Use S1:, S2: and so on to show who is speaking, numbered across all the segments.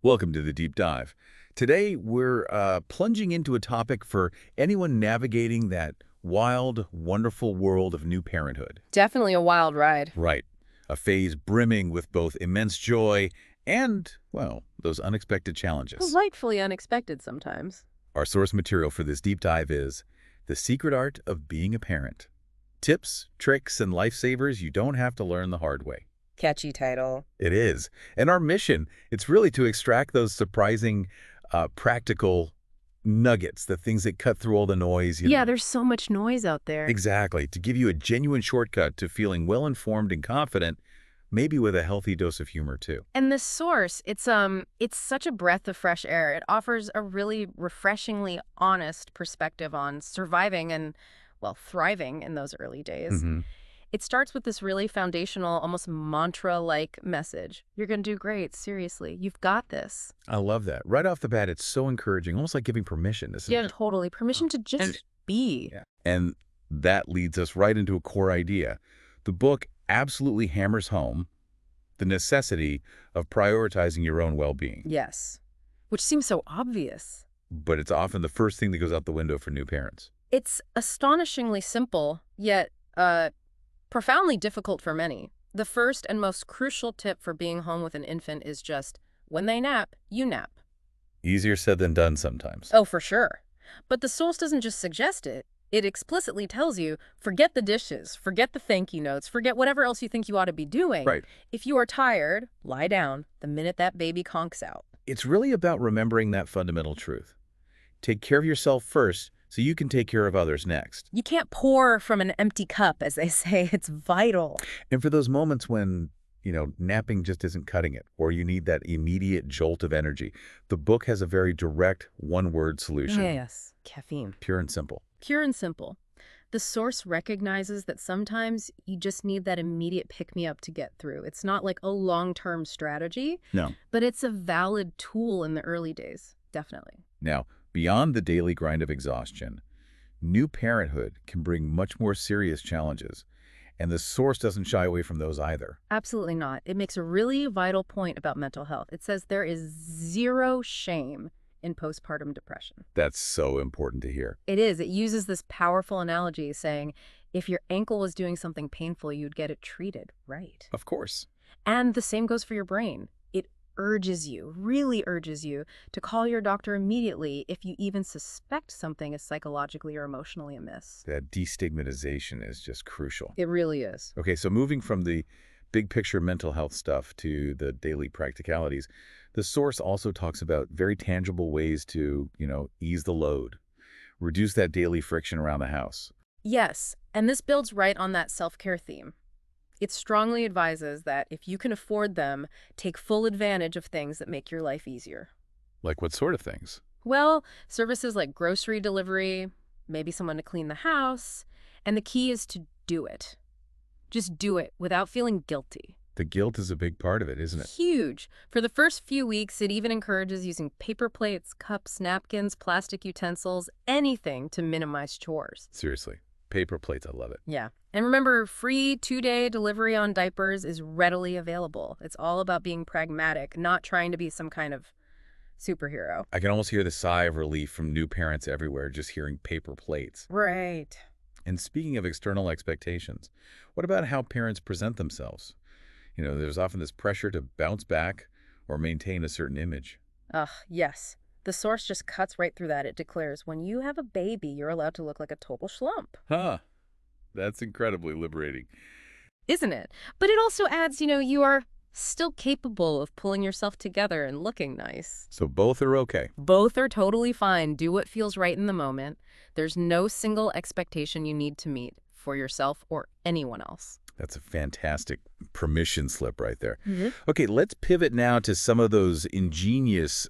S1: Welcome to the Deep Dive. Today, we're plunging into a topic for anyone navigating that wild, wonderful world of new parenthood.
S2: Definitely a wild ride.
S1: Right. A phase brimming with both immense joy and, well, those unexpected challenges.
S2: Delightfully unexpected sometimes.
S1: Our source material for this deep dive is The Secret Art of Being a Parent. Tips, tricks, and lifesavers you don't have to learn the hard way.
S2: Catchy title.
S1: It is. And our mission, it's really to extract those surprising, practical nuggets, the things that cut through all the noise.
S2: Yeah, there's so much noise out there.
S1: Exactly. To give you a genuine shortcut to feeling well-informed and confident, maybe with a healthy dose of humor, too.
S2: And this source, it's such a breath of fresh air. It offers a really refreshingly honest perspective on surviving and, well, thriving in those early days. It starts with this really foundational, almost mantra-like message. You're going to do great, seriously. You've got this.
S1: I love that. Right off the bat, it's so encouraging, almost like giving permission, isn't it?
S2: Totally. Permission to just be.
S1: Yeah. And that leads us right into a core idea. The book absolutely hammers home the necessity of prioritizing your own well-being.
S2: Yes. Which seems so obvious.
S1: But it's often the first thing that goes out the window for new parents.
S2: It's astonishingly simple, yet profoundly difficult for many. The first and most crucial tip for being home with an infant is just, when they nap, you nap.
S1: Easier said than done sometimes.
S2: Oh, for sure. But the source doesn't just suggest it. It explicitly tells you, forget the dishes, forget the thank you notes, forget whatever else you think you ought to be doing.
S1: Right.
S2: If you are tired, lie down the minute that baby conks out.
S1: It's really about remembering that fundamental truth. Take care of yourself first so you can take care of others next.
S2: You can't pour from an empty cup, as they say. It's vital.
S1: And for those moments when, napping just isn't cutting it, or you need that immediate jolt of energy, the book has a very direct one-word solution.
S2: Yes, caffeine.
S1: Pure and simple.
S2: Pure and simple. The source recognizes that sometimes you just need that immediate pick-me-up to get through. It's not like a long-term strategy,
S1: No.
S2: but it's a valid tool in the early days, definitely.
S1: Now, beyond the daily grind of exhaustion, new parenthood can bring much more serious challenges, and the source doesn't shy away from those either.
S2: Absolutely not. It makes a really vital point about mental health. It says there is zero shame in postpartum depression.
S1: That's so important to hear.
S2: It is. It uses this powerful analogy saying, if your ankle was doing something painful, you'd get it treated, right?
S1: Of course.
S2: And the same goes for your brain. It urges you, really urges you, to call your doctor immediately if you even suspect something is psychologically or emotionally amiss.
S1: That destigmatization is just crucial.
S2: It really is.
S1: Okay, so moving from the big picture mental health stuff to the daily practicalities, the source also talks about very tangible ways to, ease the load, reduce that daily friction around the house.
S2: Yes, and this builds right on that self-care theme. It strongly advises that if you can afford them, take full advantage of things that make your life easier.
S1: Like what sort of things?
S2: Well, services like grocery delivery, maybe someone to clean the house, and the key is to do it. Just do it without feeling guilty.
S1: The guilt is a big part of it, isn't it?
S2: Huge. For the first few weeks, it even encourages using paper plates, cups, napkins, plastic utensils, anything to minimize chores.
S1: Seriously. Paper plates, I love it.
S2: Yeah. And remember, free 2-day delivery on diapers is readily available. It's all about being pragmatic, not trying to be some kind of superhero.
S1: I can almost hear the sigh of relief from new parents everywhere just hearing paper plates.
S2: Right.
S1: And speaking of external expectations, what about how parents present themselves? There's often this pressure to bounce back or maintain a certain image.
S2: Yes. The source just cuts right through that. It declares, when you have a baby, you're allowed to look like a total schlump.
S1: That's incredibly liberating.
S2: Isn't it? But it also adds, you are still capable of pulling yourself together and looking nice.
S1: So both are okay.
S2: Both are totally fine. Do what feels right in the moment. There's no single expectation you need to meet for yourself or anyone else.
S1: That's a fantastic permission slip right there.
S2: Mm-hmm.
S1: Okay, let's pivot now to some of those ingenious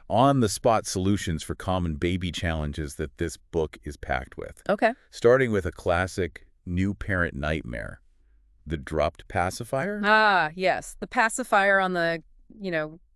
S1: on-the-spot solutions for common baby challenges that this book is packed with.
S2: Okay.
S1: Starting with a classic new parent nightmare, the dropped pacifier.
S2: Yes. The pacifier on the,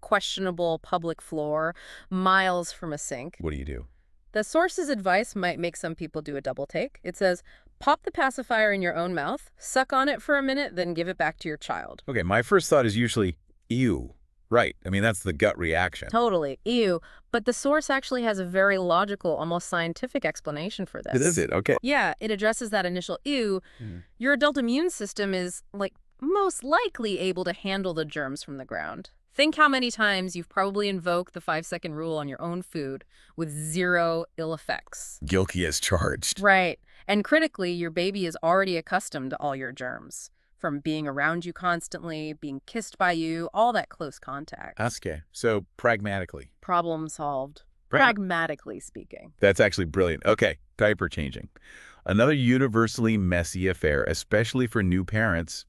S2: questionable public floor, miles from a sink.
S1: What do you do?
S2: The source's advice might make some people do a double take. It says, pop the pacifier in your own mouth, suck on it for a minute, then give it back to your child.
S1: Okay, my first thought is usually, ew, Right. I mean, that's the gut reaction.
S2: Totally. Ew. But the source actually has a very logical, almost scientific explanation for
S1: It
S2: this.
S1: is it. Okay.
S2: Yeah, it addresses that initial ew. Your adult immune system is, like, most likely able to handle the germs from the ground. Think how many times you've probably invoked the 5-second rule on your own food with zero ill effects.
S1: Guilty as charged.
S2: Right. And critically, your baby is already accustomed to all your germs, from being around you constantly, being kissed by you, all that close contact.
S1: Okay. So pragmatically.
S2: Problem solved.
S1: Right.
S2: Pragmatically speaking.
S1: That's actually brilliant. Okay. Diaper changing. Another universally messy affair, especially for new parents.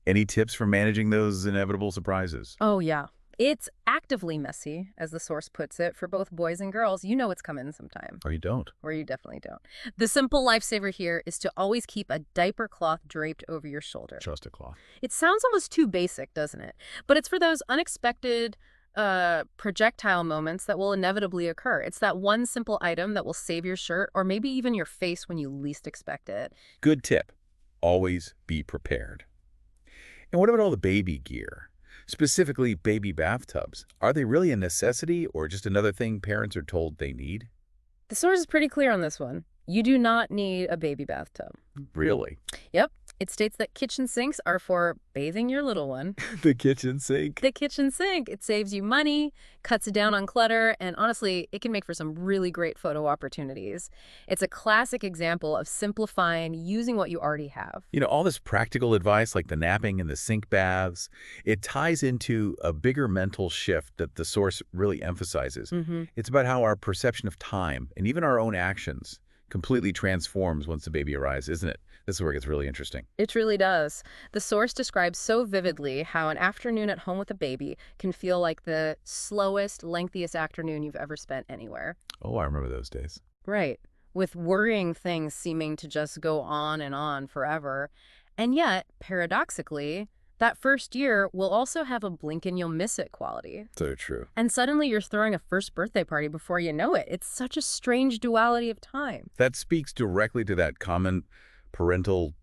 S1: Any tips for managing those inevitable surprises?
S2: Oh, yeah. It's actively messy, as the source puts it, for both boys and girls. You know it's coming sometime.
S1: Or you don't.
S2: Or you definitely don't. The simple lifesaver here is to always keep a diaper cloth draped over your shoulder.
S1: Just a cloth.
S2: It sounds almost too basic, doesn't it? But it's for those unexpected projectile moments that will inevitably occur. It's that one simple item that will save your shirt or maybe even your face when you least expect it.
S1: Good tip. Always be prepared. And what about all the baby gear? Specifically, baby bathtubs. Are they really a necessity or just another thing parents are told they need?
S2: The source is pretty clear on this one. You do not need a baby bathtub.
S1: Really?
S2: Yep. It states that kitchen sinks are for bathing your little one.
S1: The kitchen sink.
S2: The kitchen sink. It saves you money, cuts down on clutter, and honestly, it can make for some really great photo opportunities. It's a classic example of simplifying using what you already have.
S1: You know, all this practical advice like the napping and the sink baths, it ties into a bigger mental shift that the source really emphasizes. It's about how our perception of time and even our own actions completely transforms once the baby arrives, isn't it? This is where it gets really interesting.
S2: It truly does. The source describes so vividly how an afternoon at home with a baby can feel like the slowest, lengthiest afternoon you've ever spent anywhere.
S1: Oh, I remember those days.
S2: Right. With worrying things seeming to just go on and on forever. And yet, paradoxically, that first year will also have a blink and you'll miss it quality.
S1: So true.
S2: And suddenly you're throwing a first birthday party before you know it. It's such a strange duality of time.
S1: That speaks directly to that common parental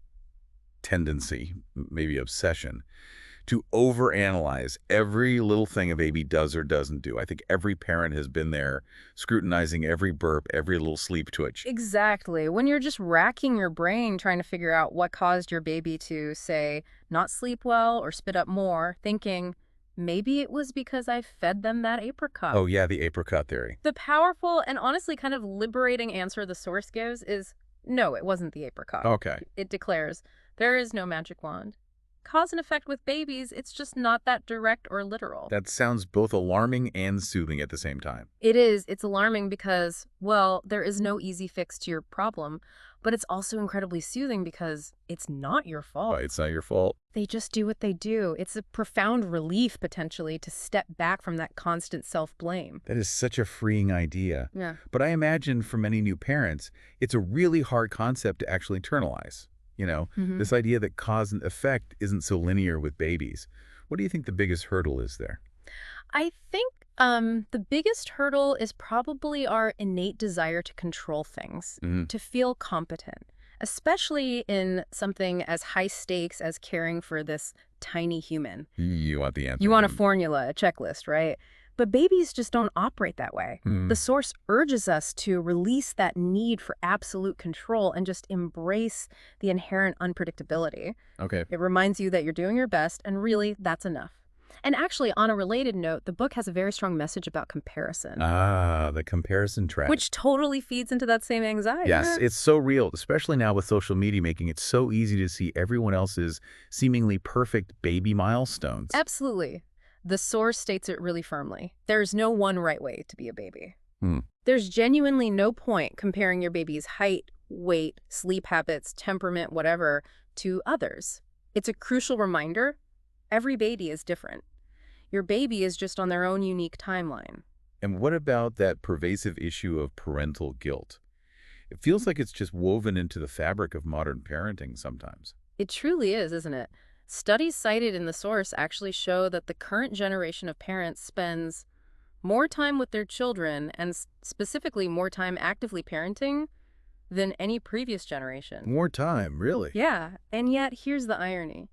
S1: tendency, maybe obsession, to overanalyze every little thing a baby does or doesn't do. I think every parent has been there scrutinizing every burp, every little sleep twitch.
S2: Exactly. When you're just racking your brain trying to figure out what caused your baby to, say, not sleep well or spit up more, thinking, maybe it was because I fed them that apricot.
S1: Oh, yeah, the apricot theory.
S2: The powerful and honestly kind of liberating answer the source gives is, no, it wasn't the apricot.
S1: Okay.
S2: It declares, there is no magic wand. Cause and effect with babies, it's just not that direct or literal.
S1: That sounds both alarming and soothing at the same time.
S2: It is. It's alarming because, well, there is no easy fix to your problem, but it's also incredibly soothing because it's not your fault.
S1: Right, it's not your fault.
S2: They just do what they do. It's a profound relief, potentially, to step back from that constant self-blame.
S1: That is such a freeing idea.
S2: Yeah.
S1: But I imagine for many new parents, it's a really hard concept to actually internalize. You know, this idea that cause and effect isn't so linear with babies. What do you think the biggest hurdle is there?
S2: I think the biggest hurdle is probably our innate desire to control things, to feel competent, especially in something as high stakes as caring for this tiny human.
S1: You want the answer.
S2: You want a formula, a checklist, right? But babies just don't operate that way. The source urges us to release that need for absolute control and just embrace the inherent unpredictability.
S1: Okay.
S2: It reminds you that you're doing your best, and really, that's enough. And actually, on a related note, the book has a very strong message about comparison.
S1: Ah, the comparison trap.
S2: Which totally feeds into that same anxiety.
S1: Yes, it's so real, especially now with social media making it so easy to see everyone else's seemingly perfect baby milestones.
S2: Absolutely. The source states it really firmly. There's no one right way to be a baby. There's genuinely no point comparing your baby's height, weight, sleep habits, temperament, whatever, to others. It's a crucial reminder. Every baby is different. Your baby is just on their own unique timeline.
S1: And what about that pervasive issue of parental guilt? It feels like it's just woven into the fabric of modern parenting sometimes.
S2: It truly is, isn't it? Studies cited in the source actually show that the current generation of parents spends more time with their children and specifically more time actively parenting than any previous generation.
S1: More time, really?
S2: Yeah, and yet here's the irony.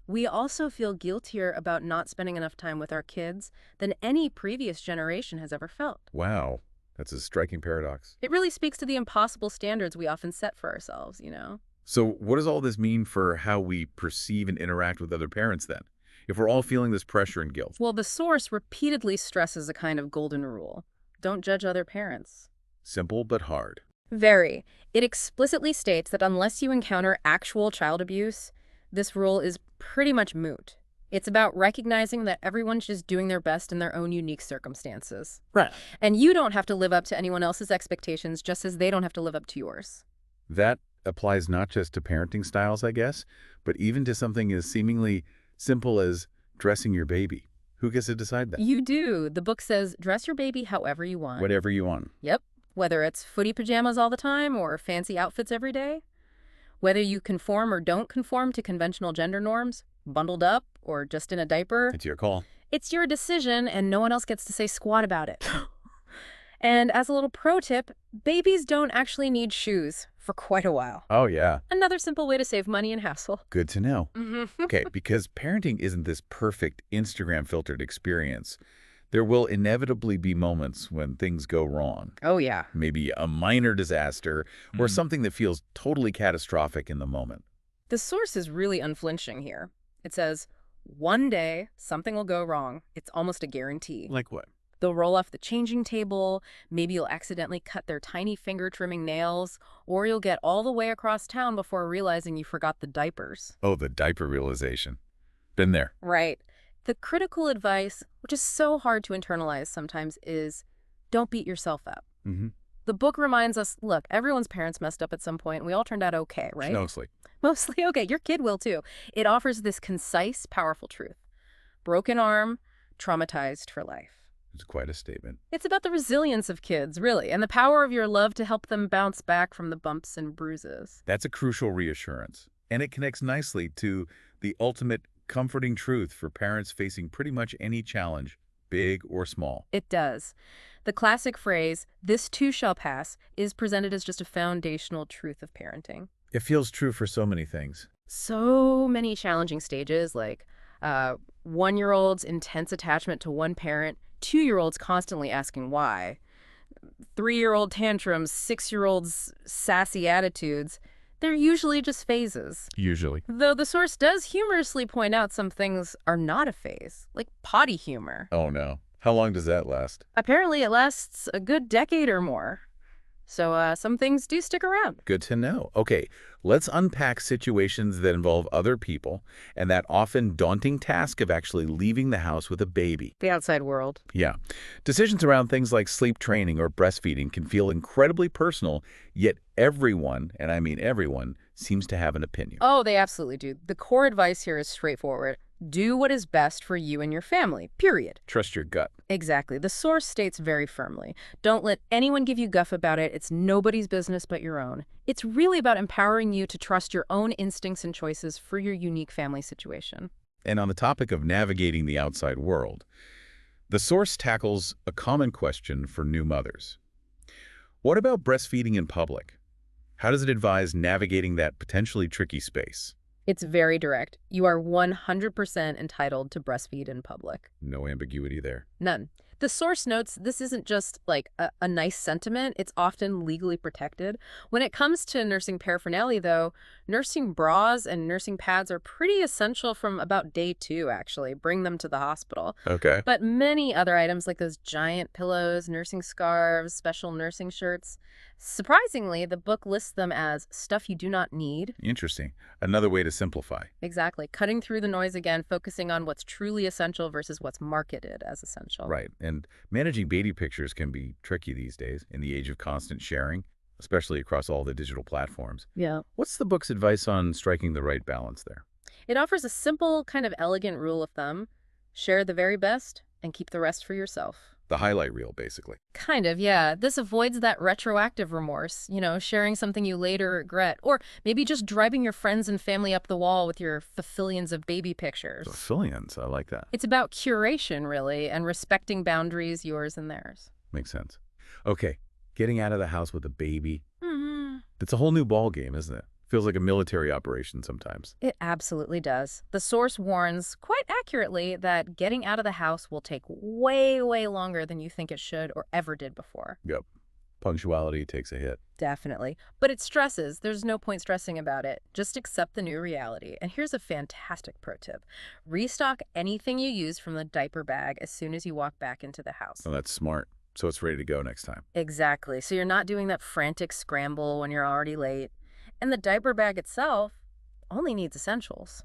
S2: We also feel guiltier about not spending enough time with our kids than any previous generation has ever felt.
S1: Wow, that's a striking paradox.
S2: It really speaks to the impossible standards we often set for ourselves, you know?
S1: So what does all this mean for how we perceive and interact with other parents then? If we're all feeling this pressure and guilt.
S2: Well, the source repeatedly stresses a kind of golden rule. Don't judge other parents.
S1: Simple but hard.
S2: Very. It explicitly states that unless you encounter actual child abuse, this rule is pretty much moot. It's about recognizing that everyone's just doing their best in their own unique circumstances.
S1: Right.
S2: And you don't have to live up to anyone else's expectations just as they don't have to live up to yours.
S1: That applies not just to parenting styles, I guess, but even to something as seemingly simple as dressing your baby. Who gets to decide that?
S2: You do. The book says dress your baby however you want.
S1: Whatever you want.
S2: Yep. Whether it's footy pajamas all the time or fancy outfits every day. Whether you conform or don't conform to conventional gender norms, bundled up or just in a diaper.
S1: It's your call.
S2: It's your decision and no one else gets to say squat about it. And as a little pro tip, babies don't actually need shoes for quite a while.
S1: Oh, yeah.
S2: Another simple way to save money and hassle.
S1: Good to know.
S2: Mm-hmm.
S1: Okay, because parenting isn't this perfect Instagram-filtered experience. There will inevitably be moments when things go wrong.
S2: Oh, yeah.
S1: Maybe a minor disaster or something that feels totally catastrophic in the moment.
S2: The source is really unflinching here. It says, one day something will go wrong. It's almost a guarantee.
S1: Like what?
S2: They'll roll off the changing table, maybe you'll accidentally cut their tiny finger-trimming nails, or you'll get all the way across town before realizing you forgot the diapers.
S1: Oh, the diaper realization. Been there.
S2: Right. The critical advice, which is so hard to internalize sometimes, is don't beat yourself up.
S1: Mm-hmm.
S2: The book reminds us, look, everyone's parents messed up at some point. We all turned out okay, right?
S1: Mostly.
S2: Mostly okay. Your kid will too. It offers this concise, powerful truth. Broken arm, traumatized for life.
S1: It's quite a statement.
S2: It's about the resilience of kids, really, and the power of your love to help them bounce back from the bumps and bruises.
S1: That's a crucial reassurance. And it connects nicely to the ultimate comforting truth for parents facing pretty much any challenge, big or small.
S2: It does. The classic phrase, this too shall pass, is presented as just a foundational truth of parenting.
S1: It feels true for so many things.
S2: So many challenging stages, like one-year-old's intense attachment to one parent, two-year-olds constantly asking why, three-year-old tantrums, six-year-olds' sassy attitudes. They're usually just phases.
S1: Usually.
S2: Though the source does humorously point out some things are not a phase, like potty humor.
S1: Oh, no. How long does that last?
S2: Apparently it lasts a good decade or more. So some things do stick around.
S1: Good to know. Okay, let's unpack situations that involve other people and that often daunting task of actually leaving the house with a baby.
S2: The outside world.
S1: Yeah. Decisions around things like sleep training or breastfeeding can feel incredibly personal, yet everyone, and I mean everyone, seems to have an opinion.
S2: Oh, they absolutely do. The core advice here is straightforward. Do what is best for you and your family, period.
S1: Trust your gut.
S2: Exactly. The source states very firmly, don't let anyone give you guff about it. It's nobody's business but your own. It's really about empowering you to trust your own instincts and choices for your unique family situation.
S1: And on the topic of navigating the outside world, the source tackles a common question for new mothers. What about breastfeeding in public? How does it advise navigating that potentially tricky space?
S2: It's very direct. You are 100% entitled to breastfeed in public.
S1: No ambiguity there.
S2: None. The source notes this isn't just like a nice sentiment. It's often legally protected. When it comes to nursing paraphernalia, though, nursing bras and nursing pads are pretty essential from about day 2, actually. Bring them to the hospital.
S1: Okay.
S2: But many other items like those giant pillows, nursing scarves, special nursing shirts, surprisingly, the book lists them as stuff you do not need.
S1: Interesting. Another way to simplify.
S2: Exactly. Cutting through the noise again, focusing on what's truly essential versus what's marketed as essential.
S1: Right. And managing baby pictures can be tricky these days in the age of constant sharing, especially across all the digital platforms.
S2: Yeah.
S1: What's the book's advice on striking the right balance there?
S2: It offers a simple, kind of elegant rule of thumb. Share the very best and keep the rest for yourself.
S1: The highlight reel, basically.
S2: Kind of, yeah. This avoids that retroactive remorse, sharing something you later regret, or maybe just driving your friends and family up the wall with your fafillions of baby pictures.
S1: Fafillions, I like that.
S2: It's about curation, really, and respecting boundaries, yours and theirs.
S1: Makes sense. Okay, getting out of the house with a baby.
S2: Mm-hmm.
S1: It's a whole new ball game, isn't it? Feels like a military operation sometimes.
S2: It absolutely does. The source warns quite accurately that getting out of the house will take way, way longer than you think it should or ever did before.
S1: Yep. Punctuality takes a hit.
S2: Definitely. But it stresses. There's no point stressing about it. Just accept the new reality. And here's a fantastic pro tip. Restock anything you use from the diaper bag as soon as you walk back into the house.
S1: Oh, that's smart. So it's ready to go next time.
S2: Exactly. So you're not doing that frantic scramble when you're already late. And the diaper bag itself only needs essentials.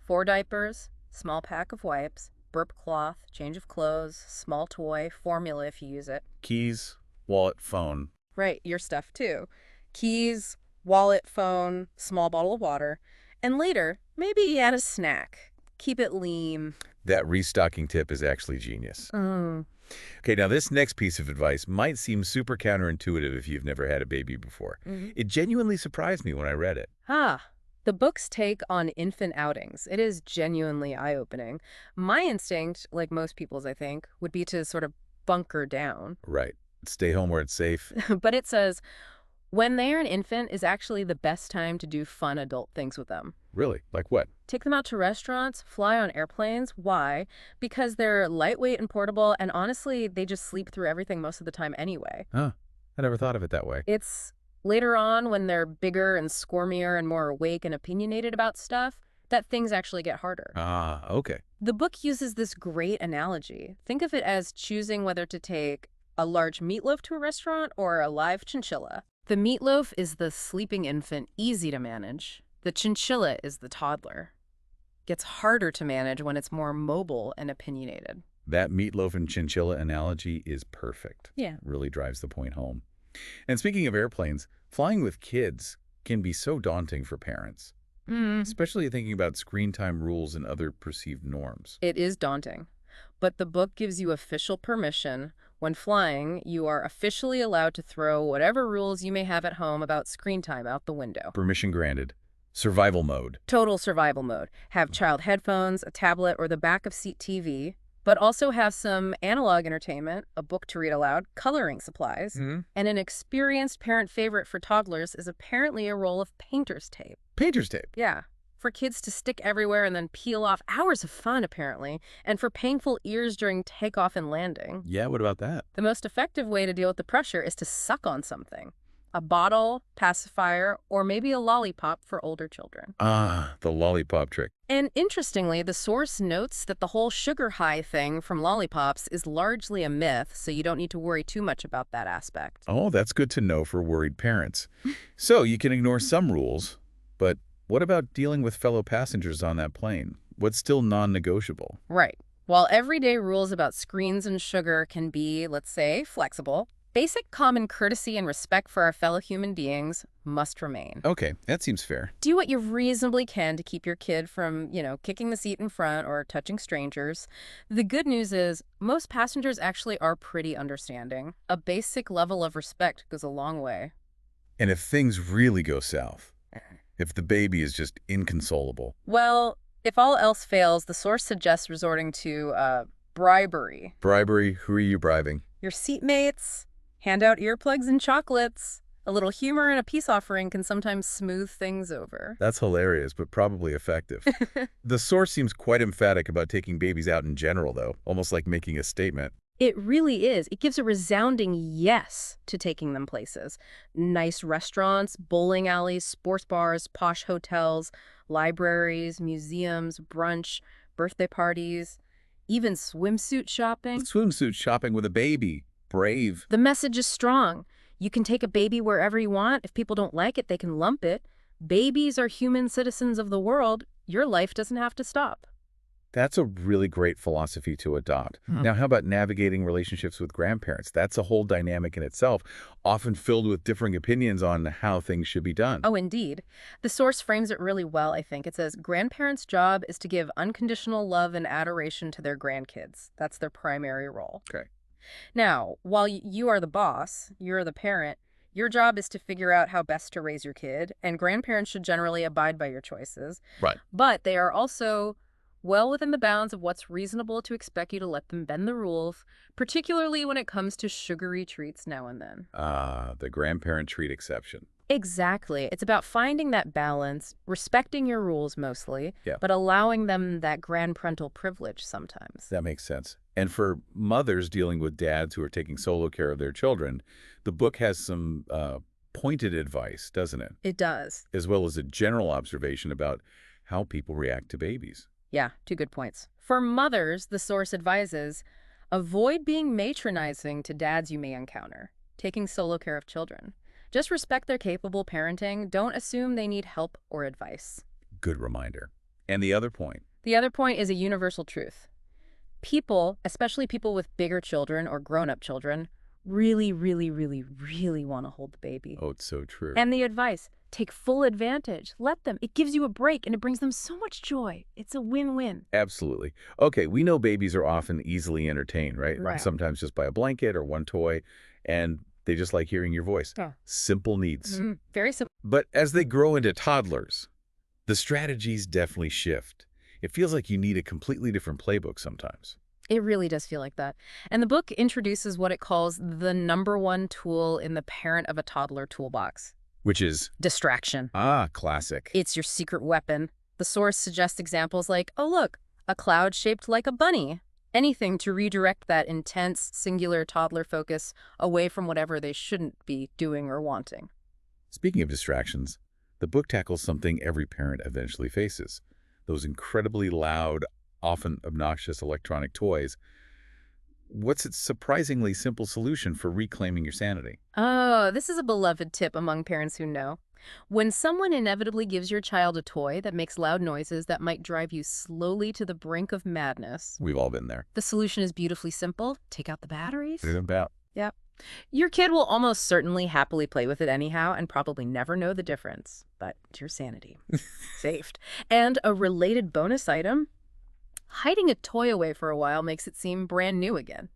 S2: 4 diapers, small pack of wipes, burp cloth, change of clothes, small toy, formula if you use it.
S1: Keys, wallet, phone.
S2: Right, your stuff too. Keys, wallet, phone, small bottle of water. And later, maybe you add a snack. Keep it lean.
S1: That restocking tip is actually genius.
S2: Mm.
S1: Okay, now this next piece of advice might seem super counterintuitive if you've never had a baby before. It genuinely surprised me when I read it.
S2: The book's take on infant outings. It is genuinely eye-opening. My instinct, like most people's I think, would be to sort of bunker down.
S1: Right. Stay home where it's safe.
S2: But it says, when they're an infant is actually the best time to do fun adult things with them.
S1: Really? Like what?
S2: Take them out to restaurants, fly on airplanes. Why? Because they're lightweight and portable, and honestly, they just sleep through everything most of the time anyway.
S1: Huh. I never thought of it that way.
S2: It's later on when they're bigger and squirmier and more awake and opinionated about stuff that things actually get harder.
S1: Ah, okay.
S2: The book uses this great analogy. Think of it as choosing whether to take a large meatloaf to a restaurant or a live chinchilla. The meatloaf is the sleeping infant, easy to manage. The chinchilla is the toddler. Gets harder to manage when it's more mobile and opinionated.
S1: That meatloaf and chinchilla analogy is perfect.
S2: Yeah.
S1: Really drives the point home. And speaking of airplanes, flying with kids can be so daunting for parents, especially thinking about screen time rules and other perceived norms.
S2: It is daunting. But the book gives you official permission. When flying, you are officially allowed to throw whatever rules you may have at home about screen time out the window.
S1: Permission granted. Survival mode.
S2: Total survival mode. Have child headphones, a tablet, or the back of seat TV, but also have some analog entertainment, a book to read aloud, coloring supplies, and an experienced parent favorite for toddlers is apparently a roll of painter's tape.
S1: Painter's tape.
S2: Yeah. For kids to stick everywhere and then peel off. Hours of fun, apparently. And for painful ears during takeoff and landing.
S1: Yeah, what about that?
S2: The most effective way to deal with the pressure is to suck on something. A bottle, pacifier, or maybe a lollipop for older children.
S1: Ah, the lollipop trick.
S2: And interestingly, the source notes that the whole sugar high thing from lollipops is largely a myth, so you don't need to worry too much about that aspect.
S1: Oh, that's good to know for worried parents. So you can ignore some rules, but what about dealing with fellow passengers on that plane? What's still non-negotiable?
S2: Right. While everyday rules about screens and sugar can be, let's say, flexible, basic common courtesy and respect for our fellow human beings must remain.
S1: Okay, that seems fair.
S2: Do what you reasonably can to keep your kid from, kicking the seat in front or touching strangers. The good news is most passengers actually are pretty understanding. A basic level of respect goes a long way.
S1: And if things really go south, if the baby is just inconsolable?
S2: Well, if all else fails, the source suggests resorting to bribery.
S1: Bribery? Who are you bribing?
S2: Your seatmates. Hand out earplugs and chocolates. A little humor and a peace offering can sometimes smooth things over.
S1: That's hilarious, but probably effective. The source seems quite emphatic about taking babies out in general, though, almost like making a statement.
S2: It really is. It gives a resounding yes to taking them places. Nice restaurants, bowling alleys, sports bars, posh hotels, libraries, museums, brunch, birthday parties, even swimsuit shopping.
S1: Swimsuit shopping with a baby. Brave.
S2: The message is strong. You can take a baby wherever you want. If people don't like it, they can lump it. Babies are human citizens of the world. Your life doesn't have to stop.
S1: That's a really great philosophy to adopt. Now, how about navigating relationships with grandparents? That's a whole dynamic in itself, often filled with differing opinions on how things should be done.
S2: Oh, indeed. The source frames it really well, I think. It says, grandparents' job is to give unconditional love and adoration to their grandkids. That's their primary role.
S1: Okay.
S2: Now, while you are the boss, you're the parent, your job is to figure out how best to raise your kid, and grandparents should generally abide by your choices.
S1: Right.
S2: But they are also well within the bounds of what's reasonable to expect you to let them bend the rules, particularly when it comes to sugary treats now and then.
S1: Ah, the grandparent treat exception.
S2: Exactly. It's about finding that balance, respecting your rules mostly,
S1: Yeah,
S2: but allowing them that grand parental privilege sometimes.
S1: that makes sense. And for mothers dealing with dads who are taking solo care of their children, the book has some pointed advice, doesn't it?
S2: It does.
S1: As well as a general observation about how people react to babies.
S2: Yeah, two good points. For mothers, the source advises avoid being matronizing to dads you may encounter, taking solo care of children. Just respect their capable parenting. Don't assume they need help or advice.
S1: Good reminder. And the other point.
S2: The other point is a universal truth. People, especially people with bigger children or grown-up children, really, really, really, really want to hold the baby.
S1: Oh, it's so true.
S2: And the advice, take full advantage. Let them. It gives you a break, and it brings them so much joy. It's a win-win.
S1: Absolutely. Okay, we know babies are often easily entertained, right?
S2: Right.
S1: Sometimes just by a blanket or one toy, and they just like hearing your voice.
S2: Yeah.
S1: Simple needs.
S2: Very simple.
S1: But as they grow into toddlers, the strategies definitely shift. It feels like you need a completely different playbook sometimes.
S2: It really does feel like that. And the book introduces what it calls the #1 tool in the parent of a toddler toolbox.
S1: Which is,
S2: Distraction.
S1: classic.
S2: It's your secret weapon. The source suggests examples like, oh look, a cloud shaped like a bunny. Anything to redirect that intense, singular toddler focus away from whatever they shouldn't be doing or wanting.
S1: Speaking of distractions, the book tackles something every parent eventually faces. Those incredibly loud, often obnoxious electronic toys. What's its surprisingly simple solution for reclaiming your sanity?
S2: Oh, this is a beloved tip among parents who know. When someone inevitably gives your child a toy that makes loud noises that might drive you slowly to the brink of madness,
S1: We've all been there.
S2: the solution is beautifully simple. Take out the batteries.
S1: What is it about?
S2: Yep. Your kid will almost certainly happily play with it anyhow and probably never know the difference. But it's your sanity. Saved. And a related bonus item, hiding a toy away for a while makes it seem brand new again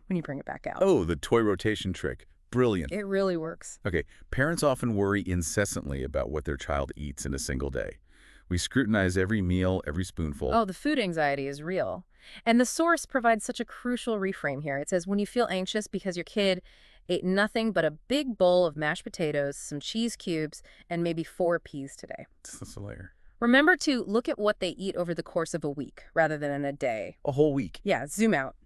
S2: when you bring it back out.
S1: Oh, the toy rotation trick. Brilliant.
S2: It really works.
S1: Okay, parents often worry incessantly about what their child eats in a single day. We scrutinize every meal, every spoonful.
S2: Oh, the food anxiety is real. And the source provides such a crucial reframe here. It says, when you feel anxious because your kid ate nothing but a big bowl of mashed potatoes, some cheese cubes, and maybe 4 peas today.
S1: That's a layer.
S2: Remember to look at what they eat over the course of a week rather than in a day.
S1: A whole week.
S2: Yeah, zoom out.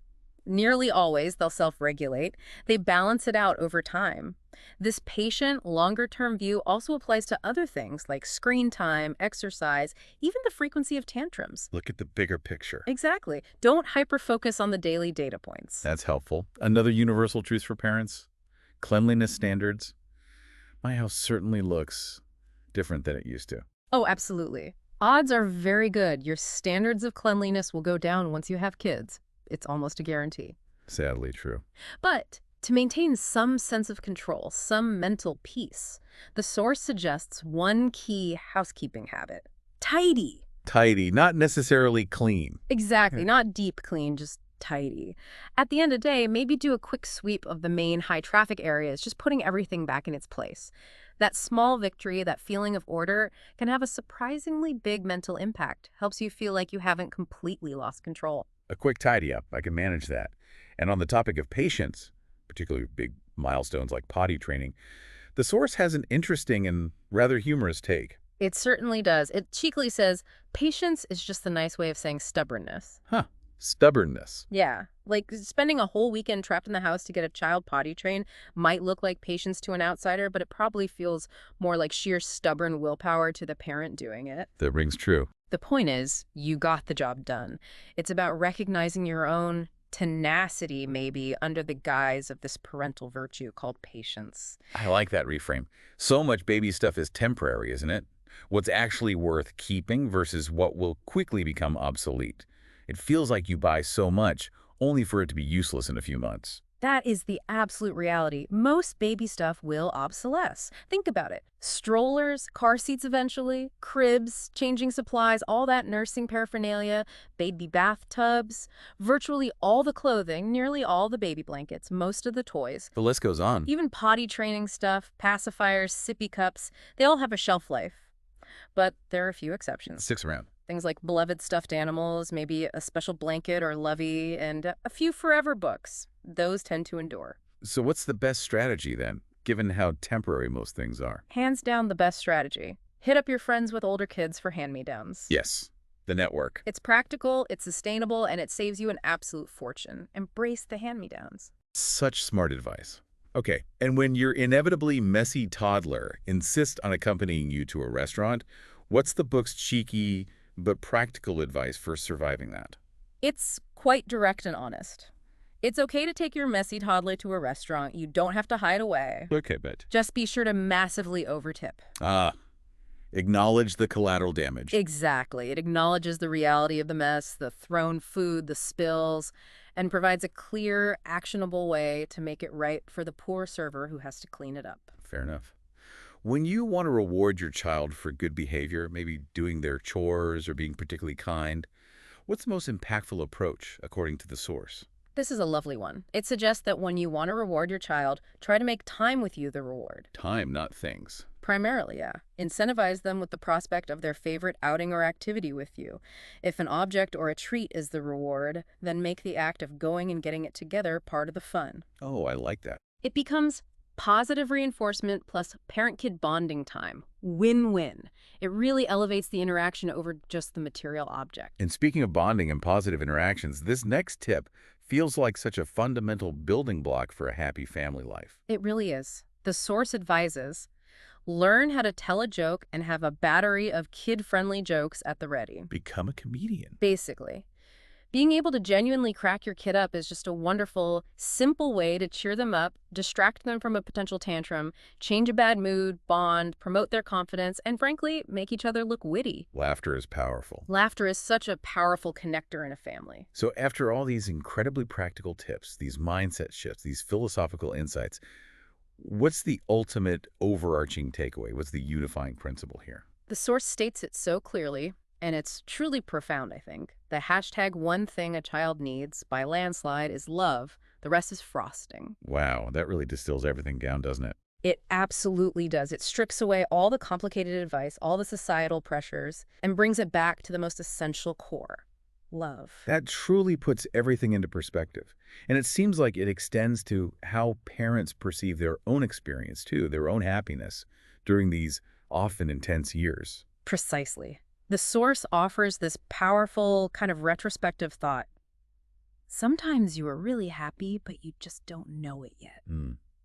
S2: Nearly always, they'll self-regulate. They balance it out over time. This patient, longer-term view also applies to other things like screen time, exercise, even the frequency of tantrums.
S1: Look at the bigger picture.
S2: Exactly. Don't hyper-focus on the daily data points.
S1: That's helpful. Another universal truth for parents, cleanliness standards. My house certainly looks different than it used to.
S2: Oh, absolutely. Odds are very good. Your standards of cleanliness will go down once you have kids. It's almost a guarantee.
S1: Sadly true.
S2: But to maintain some sense of control, some mental peace, the source suggests one key housekeeping habit. Tidy.
S1: Tidy, not necessarily clean.
S2: Exactly. Not deep clean, just tidy. At the end of the day, maybe do a quick sweep of the main high traffic areas, just putting everything back in its place. That small victory, that feeling of order, can have a surprisingly big mental impact. Helps you feel like you haven't completely lost control.
S1: A quick tidy up, I can manage that. And on the topic of patience, particularly big milestones like potty training, the source has an interesting and rather humorous take.
S2: It certainly does. It cheekily says, patience is just a nice way of saying stubbornness.
S1: Huh. Stubbornness.
S2: Yeah, like spending a whole weekend trapped in the house to get a child potty trained might look like patience to an outsider, but it probably feels more like sheer stubborn willpower to the parent doing it.
S1: That rings true.
S2: The point is, you got the job done. It's about recognizing your own tenacity, maybe, under the guise of this parental virtue called patience.
S1: I like that reframe. So much baby stuff is temporary, isn't it? What's actually worth keeping versus what will quickly become obsolete. It feels like you buy so much, only for it to be useless in a few months.
S2: That is the absolute reality. Most baby stuff will obsolesce. Think about it. Strollers, car seats eventually, cribs, changing supplies, all that nursing paraphernalia, baby bathtubs, virtually all the clothing, nearly all the baby blankets, most of the toys.
S1: The list goes on.
S2: Even potty training stuff, pacifiers, sippy cups, they all have a shelf life. But there are a few exceptions.
S1: Sticks around.
S2: Things like beloved stuffed animals, maybe a special blanket or lovey, and a few forever books. Those tend to endure.
S1: So what's the best strategy then? given how temporary most things are.
S2: Hands down the best strategy. Hit up your friends with older kids for hand-me-downs.
S1: Yes, the network.
S2: It's practical, it's sustainable, and it saves you an absolute fortune. Embrace the hand-me-downs.
S1: Such smart advice. Okay, and when your inevitably messy toddler insists on accompanying you to a restaurant, what's the book's cheeky but practical advice for surviving that?
S2: It's quite direct and honest. It's okay to take your messy toddler to a restaurant. You don't have to hide away.
S1: Okay, but...
S2: Just be sure to massively overtip.
S1: Acknowledge the collateral damage.
S2: Exactly. It acknowledges the reality of the mess, the thrown food, the spills, and provides a clear, actionable way to make it right for the poor server who has to clean it up.
S1: Fair enough. When you want to reward your child for good behavior, maybe doing their chores or being particularly kind, what's the most impactful approach, according to the source?
S2: This is a lovely one. It suggests that when you want to reward your child, try to make time with you the reward.
S1: Time, not things.
S2: Primarily, yeah. Incentivize them with the prospect of their favorite outing or activity with you. If an object or a treat is the reward, then make the act of going and getting it together part of the fun.
S1: Oh, I like that.
S2: It becomes positive reinforcement plus parent-kid bonding time. Win-win. It really elevates the interaction over just the material object.
S1: And speaking of bonding and positive interactions, this next tip feels like such a fundamental building block for a happy family life.
S2: It really is. The source advises, learn how to tell a joke and have a battery of kid-friendly jokes at the ready.
S1: Become a comedian.
S2: Basically. Being able to genuinely crack your kid up is just a wonderful, simple way to cheer them up, distract them from a potential tantrum, change a bad mood, bond, promote their confidence, and frankly, make each other look witty.
S1: Laughter is powerful.
S2: Laughter is such a powerful connector in a family.
S1: So after all these incredibly practical tips, these mindset shifts, these philosophical insights, what's the ultimate overarching takeaway? What's the unifying principle here?
S2: The source states it so clearly, and it's truly profound, I think. The hashtag one thing a child needs by landslide is love. The rest is frosting.
S1: Wow, that really distills everything down, doesn't it?
S2: It absolutely does. It strips away all the complicated advice, all the societal pressures, and brings it back to the most essential core. Love.
S1: That truly puts everything into perspective. And it seems like it extends to how parents perceive their own experience, too, their own happiness during these often intense years.
S2: Precisely. The source offers this powerful kind of retrospective thought. Sometimes you are really happy, but you just don't know it yet.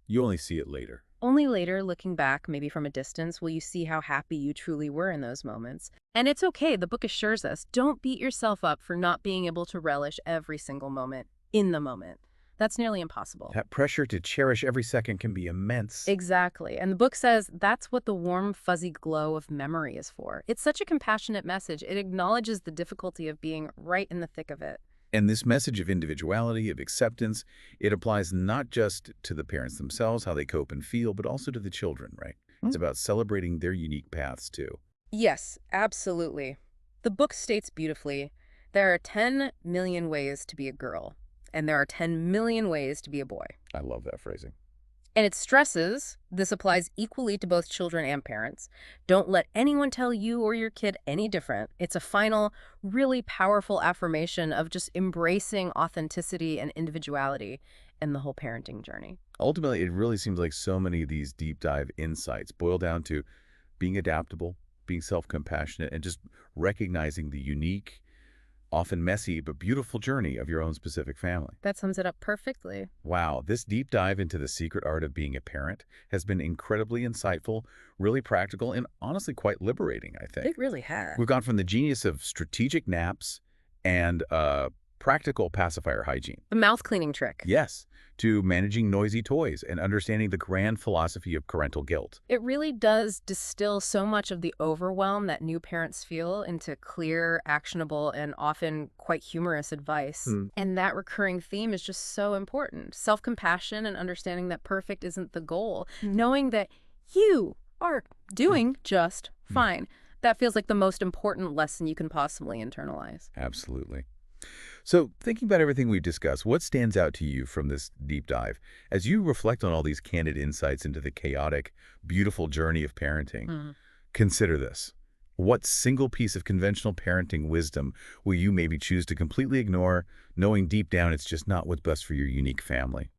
S1: You only see it later.
S2: Only later, looking back, maybe from a distance, will you see how happy you truly were in those moments. And it's okay, the book assures us, don't beat yourself up for not being able to relish every single moment in the moment. That's nearly impossible.
S1: That pressure to cherish every second can be immense.
S2: Exactly. And the book says that's what the warm, fuzzy glow of memory is for. It's such a compassionate message. It acknowledges the difficulty of being right in the thick of it.
S1: And this message of individuality, of acceptance, it applies not just to the parents themselves, how they cope and feel, but also to the children, right? It's about celebrating their unique paths, too.
S2: Yes, absolutely. The book states beautifully, there are 10 million ways to be a girl, and there are 10 million ways to be a boy.
S1: I love that phrasing.
S2: And it stresses, this applies equally to both children and parents. Don't let anyone tell you or your kid any different. It's a final, really powerful affirmation of just embracing authenticity and individuality in the whole parenting journey.
S1: Ultimately, it really seems like so many of these deep dive insights boil down to being adaptable, being self-compassionate, and just recognizing the unique, often messy but beautiful journey of your own specific family.
S2: That sums it up perfectly.
S1: Wow, this deep dive into the secret art of being a parent has been incredibly insightful, really practical, and honestly quite liberating, I think.
S2: It really has.
S1: We've gone from the genius of strategic naps and practical pacifier hygiene.
S2: The mouth cleaning trick.
S1: Yes, to managing noisy toys and understanding the grand philosophy of parental guilt.
S2: It really does distill so much of the overwhelm that new parents feel into clear, actionable, and often quite humorous advice. And that recurring theme is just so important. Self-compassion and understanding that perfect isn't the goal. Knowing that you are doing just fine. That feels like the most important lesson you can possibly internalize.
S1: Absolutely. So, thinking about everything we've discussed, what stands out to you from this deep dive? As you reflect on all these candid insights into the chaotic, beautiful journey of parenting, consider this. What single piece of conventional parenting wisdom will you maybe choose to completely ignore, knowing deep down it's just not what's best for your unique family?